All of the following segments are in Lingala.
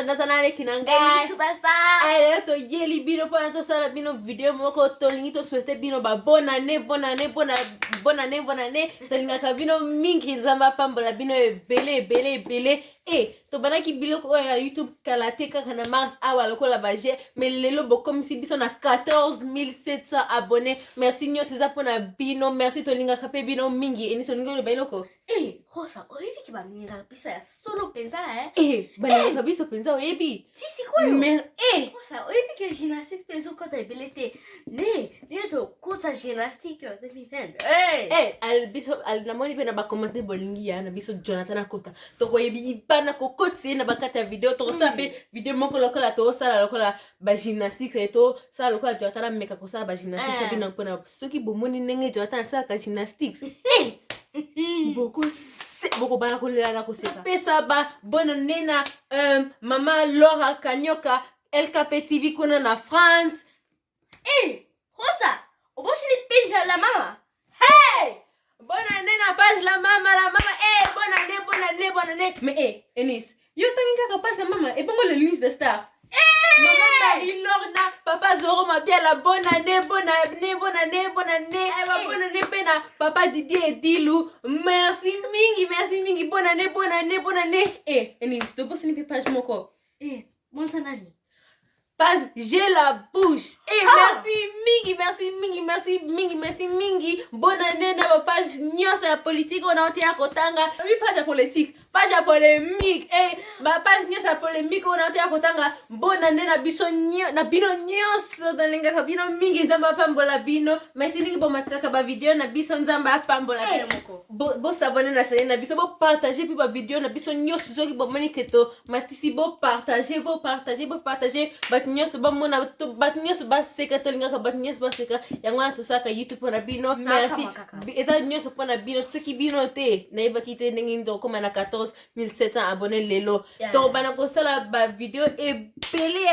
nazanale kinangai superstar. Ayo to yeli bino po to sala bino video moko to lingi to souhaiter bino ba bonne année tolinga ka bino mingi nzamba pambola bino ebele to banaki biloko ya YouTube kalateka kana mars awa lokola baje mais lelo bokomi si biso na 14700 abonnés merci nyo seza pona bino merci tolinga ka pe bino mingi eni soningo lo bailoko Rosa, oyebi ki ba minga biso ya solo penza balinga ka biso penza oyebi si quoi mais Rosa, oyebi ki gymnastique penzo kota ebelete ne to kota gymnastique 2020 al biso al namoni pe na ba commenter bolingi ya na biso Jonathan akota to koyebi ipana kokoti na bakata video to sape video moko lokola to sala lokola ba gymnastique et to sala lokola Jonathan meka ko sala ba gymnastique sabi na pona soki bomoni nenge Jonathan sala ka gymnastique boko bana kolela na koseka pesa ba bonne nena mama Laura Kanyoka LKP TV kuna na France Rosa, oboshi ni page ya la mama bonne année na page la mama bonne année mais Enis yo tangi ka page la mama et bongo le liste de star maman Marie Lorna papa Zoro ma bien la bonne année bonne année pena papa Didier Dilou merci mingi bonne année Enis to boss ni page moko bon sanani page j'ai la bouche merci mingi bonne année na ba page nyoso ya politique on a ya kotanga page ya politique page ya polémique ba page nyoso ya polémique on a ya kotanga bonne année na biso na bino nyoso dalinga ka bino mingi zamba pambola bino merci ningi bo mataka ba video na biso nzamba pambola moko bo s'abonner na chaîne na biso bo partager puis ba video na biso nyoso soki bo moni keto matisi bo partager bat nyoso ba mona bat nyoso ba seka tolinga ka bat nyoso ba seka yango na tosaka YouTube na bino merci eza nyoso pona bino soki bino te na iba kite ndenge ndo koma na 14700 abonnés lelo to bana ko sala ba video ebele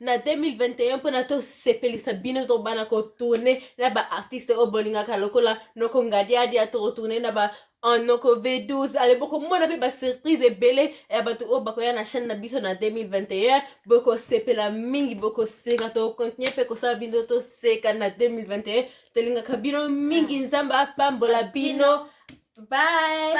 na 2021 pona to sepelisa bino to bana ko tourner na ba artiste o bolinga ka lokola noko ngadia dia to tourner na ba noko V12 ale boko mona pe ba surprise ebele bato o bakoya na chaîne na biso na 2021 boko sepela mingi boko seka to continuer pe ko sala bino to seka na 2021 telinga ka bino mingi nzamba pambola bino bye